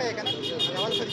ښه کنه اول څه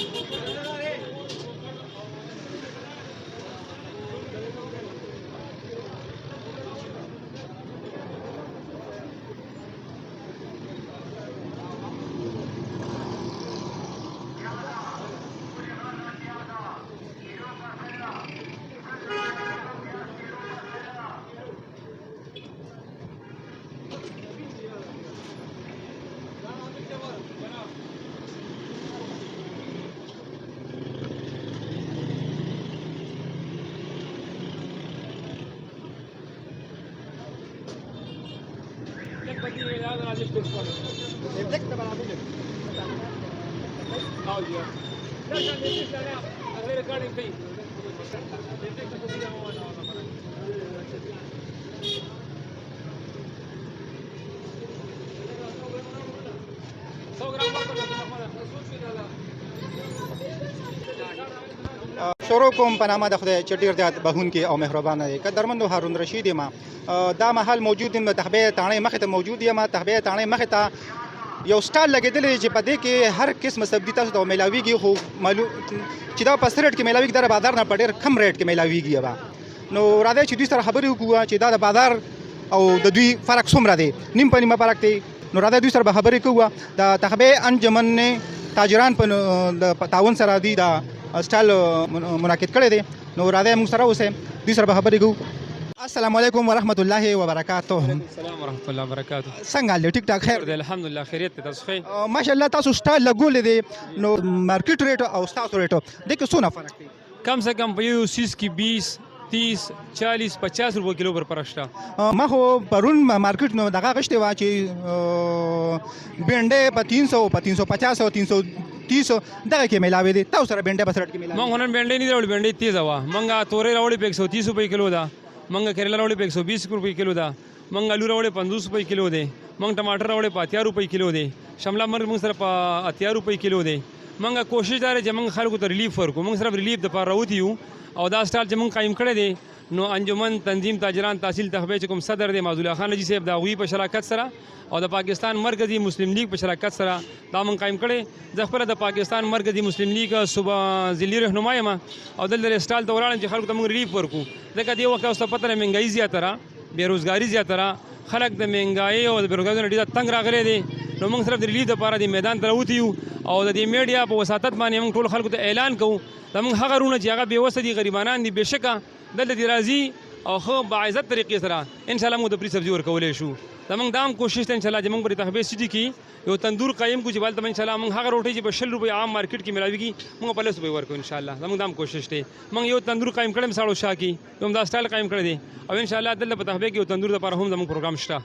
شروع کوم په نامه د خدای چې ډېر زیات بخښونکی او مهربانه دی. قدرمنو هارون رشید یم. دا مهال موجود یم د تخبیه تاڼۍ مخې ته موجود یم. تخبیه تاڼۍ مخې ته یو سټال لګېدلی چې په دې کې هر قسمه سبزي تاسو ته میلاویږي، خو معلوم چې دا په څه ریټ کې میلاویږي دا د بازار نه په ډېر کم ریټ کې میلاویږي. نو راځئ چې دوی سره خبرې وکړو چې دا د بازار او د دوی فرق څومره دی. نیم په نیمه فرق دی. نو راځئ دوی سره به خبرې کوو. د تخبیه انجمن تاجران په تعاون سره دوی دا سټال منعقد کړی دی. نو راځئ موږ سره اوسئ دوی سره به خبرې کوو. السلام علیکم ورحمۃ اللہ وبرکاتہ. السلام ورحمۃ اللہ وبرکاتہ. څنګه حال دی؟ ټیک ټاک خیر دی الحمدلله. خیریت دی؟ تاسو ښه؟ ماشاءالله. تاسو سټال لګولې دی نو مارکیټ ریټ او تاسو ریټ د کې څونه فرق دی؟ کم سے کم په یو سیس کې 20 30 40 50 روپے کیلو پر پرشته. ما خو پرون مارکیټ نو دغه غشته وا چې بینډه په 300 په 350 او 330 دغه کې ملاوي دي. تاسو سره بینډه په سره کې ملاوي؟ مونږ نن بینډه نه راوړل، بینډه تیز وا. مونږه تورې راوړې په 130 روپے کیلو دا. مونږه کریلا راوړې په 120 روپے کیلو دا. مونږ آلو راوړې 50 روپے کیلو دی. مونږ ټماټر راوړې په 80 روپے کیلو دی. شمله مرغ مونږ سره په 80 روپے کیلو دی. مونږه کوشش دار چې مونږ خلکو ته ریلیف ورکو. مونږ سره ریلیف د پاره راوتی یو او دا سټال چې مونږ قائم کړی دی نو انجمن تنظیم تاجران تحصیل تخبیه چې کوم صدر دی معزول خان حاجی صاحب دا غوی په شراکت سره او د پاکستان مرکزی مسلم لیگ په شراکت سره دا مونږ قائم کړی. زه خپله د پاکستان مرکزی مسلم لیگ صوبه ضلعي رهنما یم او دلته سټال ته ولاړم چې خلکو ته مونږ ریلیف ورکو. ځکه دې وخت اوس ته پته ده مهنګایي زیاته ده، بېروزګاري زیاته ده، خلک د مهنګایي او د بېروزګارۍ نه ډېر تنګ راغلی دی. نو موږ صرف د ریلیف دپاره د میدان ته راوتي یو او د دې میډیا په وساطت باندې موږ ټول خلکو ته اعلان کوو زموږ هغه رونه چې هغه بېوسه دي، غریبانان دي، بېشکه دلته دې راځي او ښه باعزت طریقې سره انشاءالله موږ د فری سبزي ورکولی شو. زموږ دا هم کوشش دی انشاءالله چې موږ په تخبیه سټي کې یو تندور قایم کړو چې هلته به انشاءالله موږ هغه روټۍ چې په 100 روپۍ عام مارکیټ کې ملاویږي موږ په 100 روپۍ ورکوو انشاءالله. زموږ دا هم کوشش دی. موږ یو تندور قایم کړی ساړو شاه کې، یو دا سټایل قایم کړی دی او انشاءالله دلته په تخبیه کې یو تندور دپاره هم زموږ پروګرام شته.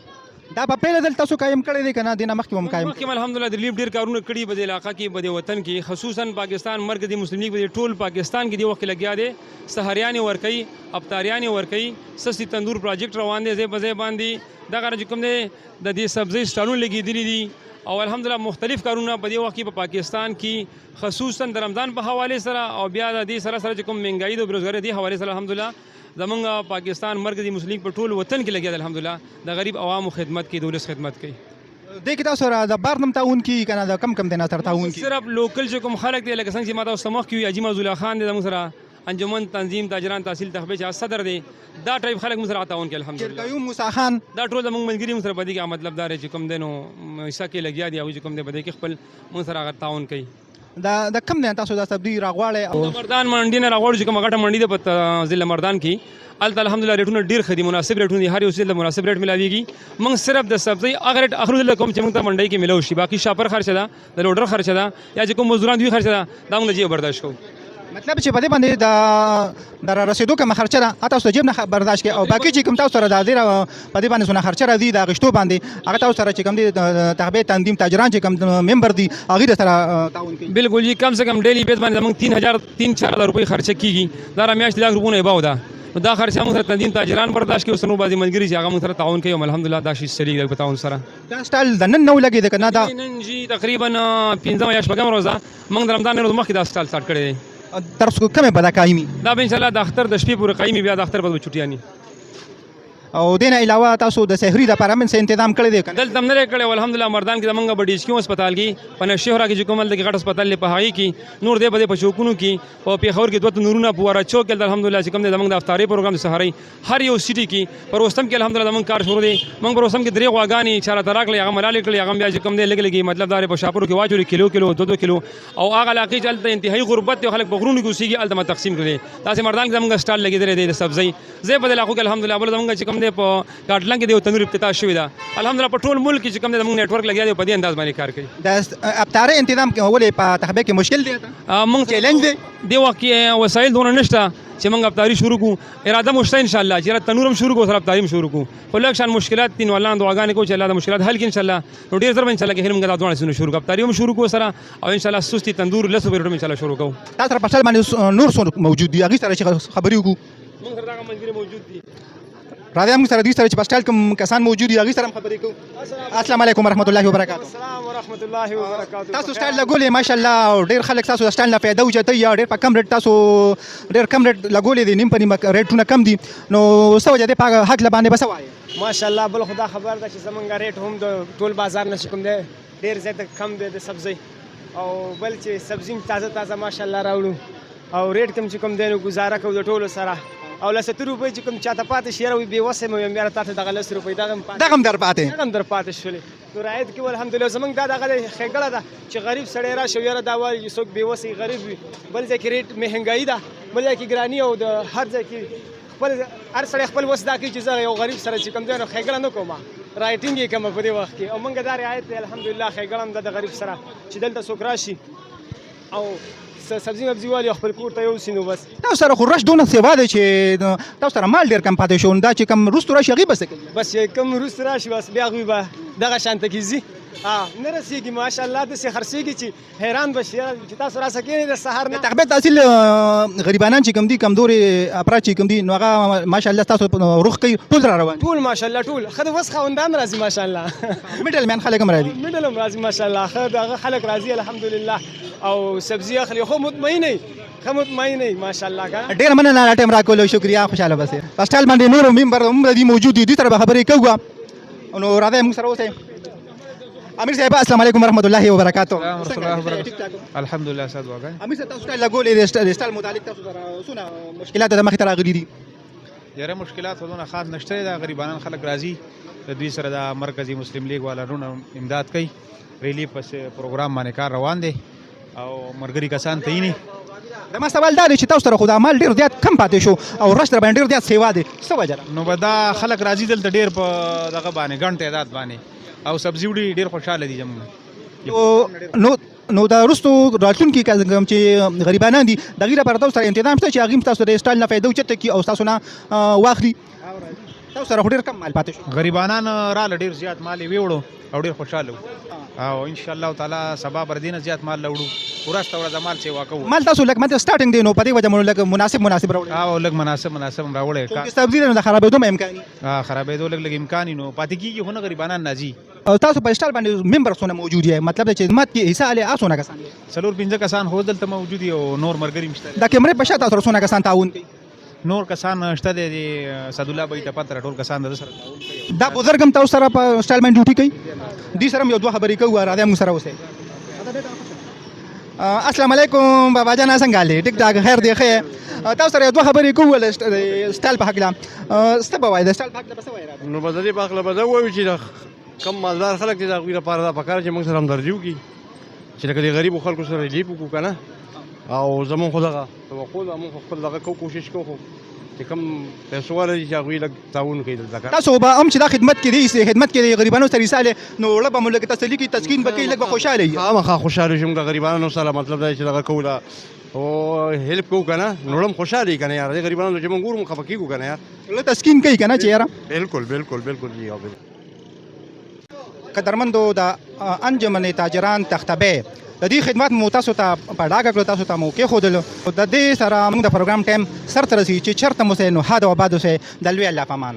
دا په پیله دلته تاسو قایم کړی دی که نه؟ دې نه مخکې هم قایم مخکې الحمدلله د ریلیف ډېر کارونه کړي په دې علاقه کې، په دې وطن کې، خصوصا پاکستان مرکزي مسلم لیگ په دې ټول پاکستان کې دې وخت کې لګیا دی. سهاریانې ورکوي، افطاریانې ورکوي، سستی تندور پروجیکټ روان دی ځای په ځای باندې. دغه چې کوم دی د دې سبزۍ سټالونه لګېدلي دي او الحمدلله مختلف کارونه په دې وخت کې په پاکستان کې خصوصا د رمضان په حوالې سره او بیا د دې سره سره چې کوم مهنګایي د بېروزګارۍ دې حوالې سره الحمدلله زمونږ پاکستان مرکزي مسلم لیگ په ټول وطن کې لګیا دی الحمدلله د غریب عوامو خدمت کوي، د ولس خدمت کوي. دې کې تاسو سره د بار نم تعاون کیږي که نه؟ د کم دی نه سره تعاون کیږي؟ صرف لوکل چې کوم خلک دی لکه څنګه چې ما تاسو ته مخکې وي حاجي معزول خان دی زموږ سره انجمن تنظیم تاجران تحصیل تخبیه چې صدر دی، دا ټایپ خلک موږ سره تعاون کوي الحمدلله. قیوم موسی خان دا ټول زموږ ملګري موږ سره په دې کې مطلب دا دی چې کوم دی نو حصه کې لګیا دي او چې کوم دی په دې کې خپل موږ سره هغه تعاون کوي. د کم دی تاسو دا سبزي راغواړئ؟ او مردان منډي نه راغواړو چې کومه غټه منډي ده په ضلع مردان کې، هلته الحمدلله ریټونه ډېر ښه دي، مناسب ریټونه دي، هر یو څه د مناسب ریټ ملاویږي. موږ صرف د سبزۍ هغه ریټ اخرو دلته کوم چې موږ ته منډۍ کې ملو شي، باقي شاپر خرچه ده، د لوډر خرچه ده یا چې کوم مزدوران دوی خرچه ده دا موږ د جیب برداشت کوو. مطلب چې په دې باندې د رسېدو کومه خرچه ده تاسو د جیب نه برداشت کوئ او باقي چې کوم تاسو سره د دې په دې باندې څونه خرچه راځي د اخیستو باندې هغه تاسو سره چې کوم دي تخبیه تنظیم تاجران چې کوم ممبر دي هغوی سره تعاون کوي؟ بالکل جی، کم سے کم ډیلی بیس باندې زموږ 3,000 روپۍ خرچه کېږي. دا را میاشتې 1,00,000 روپۍ اباو ده. نو دا خرچه موږ سره تنظیم تاجران برداشت کوي، اوسنو بعضې ملګري چې هغه موږ سره تعاون کوي او الحمدلله دا شی چلیږي په تعاون سره. دا سټال د نن نه ولګېده که نه؟ دا نن جی تقریبا 15 یا 16 ورځ ده. موږ د رمضان نه ورځ مخکې دا سټال سټارټ کړی دی. تر اوسه کومې به دا قایمي؟ دا به انشاءالله د اختر د شپې پورې قایمي، بیا د اختر به چټیاني. او دینه علاوه تاسو د سحری د لپاره من څه تنظیم کړی دی کنه؟ دلته هم نه کړی الحمدلله مردان کې زمونږ په ډیچکیو هسپتال کې په نشهره کې چې کوم دلته غټ هسپتال دی په هغې کې نور دی په دې په چوکونو کې په پېښور کې دوه نورونه په واره چوک کې الحمدلله چې کوم دی زمونږ د افطاري پروګرام د سهارۍ هر یو سیټي کې په روستم کې الحمدلله زمونږ کار شروع دی. موږ په روستم کې درې غواګانې چې راته راکړلې هغه ملالې کړلې هغه بیا چې کوم دی لږ لږ مطلب دا دی په شاپورو کې واچولې کیلو 2 کیلو او هغه علاقې چې هلته انتهایي غربت دی خلک په غرونو کې اوسېږي هلته ما تقسیم کړلې. داسې مردان کې زمونږ سټال لګېدلی دی د سبزۍ زه په دې علاقو کې الحمدلله بل زمونږ چې کوم دی په کاټلن کې دی یو تنور افتتاح شوې ده الحمدلله په ټول ملک کې چې کوم دی زمونږ نیټورک لګیا دی په دې انداز باندې کار کوي. د افطاري تنظیم ولې په تخبه کې مشکل دی؟ موږ چیلنج دی دی وخت کې وسایل دونه نشته چې موږ افطاري شروع کړو. اراده مو شته انشاءالله چې تنور هم شروع کړو سره افطاري هم شروع کړو. خو لږ شان مشکلات دي نو الله دعاګانې کوو چې الله د مشکلات حل کړي انشاءالله. نو ډېر زر به انشاءالله کې موږ دا دواړه څیزونه شروع کړو افطاري هم شروع کړو سره او انشاءالله سستي تندور لسو پیروډ هم انشاءالله شروع کوو. تاسو سره په شل باندې نور څو موجود دي هغې سره چې خبرې وکړو؟ موږ سره دغه ملګري موجود دي راځئ موږ سره دوی سره چې په سټایل کوم کسان موجود دي هغې سره هم خبرې کوو. السلام علیکم ورحمت الله وبرکاتو. السلام ورحمت الله وبرکاتو. تاسو سټایل لګولې ماشاءالله او ډېر خلک تاسو د سټایل نه فایده وچتوي یا ډېر په کم ریټ تاسو ډېر کم ریټ لګولې دي نیم په نیمه ریټونه کم دي نو څه وجه دی په حق لبانې به څه وایې؟ ماشاءالله بل خدا خبر ده چې زمونږ ریټ هم د ټول بازار نه چې کوم دی ډېر زیاته کم دی د سبزۍ او بل چې سبزي تازه تازه ماشاءالله راوړو او ریټ کوم چې کوم دی نو ګزاره کوو د ټولو سره او ل 70 روپۍ چې کوم چاته پاتې شي یاره وي بېوسه یم یاره تا ته دغه 10 روپۍ دغه هم در پاتې شولې نو رعایت کوو الحمدلله. زمونږ دا دغه ښېګړه ده چې غریب سړی راشي یاره دا وایي چې څوک بېوسه غریب وي بل ځای کې ریټ مهنګایي ده بل ځای کې ګراني او د هر ځای کې خپل هر سړی خپل وس دا کوي چې زه یو غریب سره چې کوم دی نو ښېګړه نه کوم رایټینګ یې کومه په دې وخت کې او موږ دا رعایت دی الحمدلله ښېګړه هم ده د غریب سره چې دلته څوک راشي او سبزي مبزي والي خپل کور ته یوسي نو بس. تاسو سره خو رش دونه سیوا دی چې تاسو سره مال ډېر کم پاتې شو دا چې کم وروستو راشي هغې به څه کوي؟ بس چې کم وروسته راشي بس بیا هغوی به دغه شانته کې ځي نه رسېږي ماشاءالله داسې خرڅېږي چې حیران به شي چې تاسو راسه کښېنئ د سهار نه. تقبیل تحصیل غریبانان چې کوم دي کمزورې افراد چې کوم دي نو هغه ماشاءالله تاسو روغ کوي ټول را روان ټول ماشاءالله ټول ښه د وس خاوندان راځي ماشاءالله میډل مین خلک هم راځي میډل هم راځي ماشاءالله ښه دغه خلک راځي الحمدلله او سبزي اخلي خو مطمئن ای ماشاءالله کا ډېر مننه ټایم راکولو شکریا خوشاله بسې په سټایل باندې نور ممبر هم دي موجود دي سره به خبرې کوو نو راځئ موږ سره اوسئ. امیر صاحب السلام علیکم ورحمت الله وبرکاتو. الحمدلله سعد وګای امیر صاحب تاسو سټایل لګولې د سټایل متعلق تاسو سره څونه مشکلات د مخې ته راغلي دي؟ یاره مشکلات ودونه خاص نشته دا غریبانان خلک راځي د دوی سره د مرکزی مسلم لیگ والا رونه امداد کوي ریلیف پس پروګرام باندې کار روان دی او مرګري کسان ته یې د ما سوال دا دی چې تاسو سره خو د عمل ډېر زیات کم پاتې شو او رش در باندې ډېر زیات سیوا دی څه وجه ده؟ نو به دا خلک راځي دلته ډېر په دغه باندې ګڼ تعداد باندې او سبزي وړي ډېر خوشحاله دي زموږ نو دا وروستو راتلونکي کوم چې غریبانان دي د هغې لپاره تاسو سره انتظام شته چې هغې هم تاسو د سټایل نه فایده اوچته کړي او ستاسو نه واخلي؟ تاسو سره خو ډېر کم مال پاتې شو. غریبانان راله ډېر زیات مال یې ویوړو او ډېر خوشحاله وو او انشاءالله تعالی سبا بر دینه زیات مال لوړو ورسته ورځ مال سیوا کوو. مال تاسو لږ ماته سټارټینګ دی نو په دې وجه مو لږ مناسب راوړی او لږ مناسب راوړی سبزي نه د خرابېدو هم امکان خرابېدو لږ امکان نو پاتې کېږي خو نه غریبانان راځي. او تاسو په سټایل باندې ممبر څونه موجود یې مطلب چې خدمت کې حصه اخلي څونه کسان دي؟ 4-5 کسان خو دلته موجود دي او نور مرګري مشته د کیمرې په شا تاسو څونه کسان تعاون کوي؟ نور کسان شته دي سعد الله بای ته پاتره ټول کسان د سره تعاون کوي. دا بزرګ هم تاسو سره په سټایل باندې ډیوټي کوي دي سره یو دوه خبرې کوو راځئ موږ سره اوسئ. السلام علیکم بابا جان څنګه حالې؟ ټیک ټاک خیر دی ښه تاسو سره یو دوه خبرې کوو د سټایل په هکله څه به وایي د سټایل په هکله به څه وایي؟ نو به د دې په هکله به دا ووایو چې د کم مالدار خلک دي د هغوی لپاره دا پکار چې موږ سره همدردي وکړي چې لکه د غریبو خلکو سره ریلیف وکړو که نه او زمونږ خو دغه توقع ده موږ خپل دغه کوشش کوو خو چې کوم پیسو والا دي چې هغوی لږ تعاون کوي دلته تاسو به هم چې دا خدمت کې دی خدمت کې د غریبانو سره ایساله نو وړه به مو لږ تسلي کوي تسکین به کوي لږ به خوشحاله وي. خامخا خوشحاله شو موږ د غریبانو سره مطلب دا چې دغه کوو او هیلپ کوو که نه نو هم خوشحاله وي که نه یاره د غریبانو چې موږ ګورو خفه کېږو که نه یار لږ تسکین کوي که نه چې یاره بالکل جی قدرمندو د انجمن تاجران تختبه د دې خدمات مو تاسو ته په ډاګه کړو تاسو ته مو کېښودلو د دې سره موږ د پروګرام ټایم سر ته رسي چې چېرته مو سئ نو ښاد او آباد اوسئ د لوی الله په امان.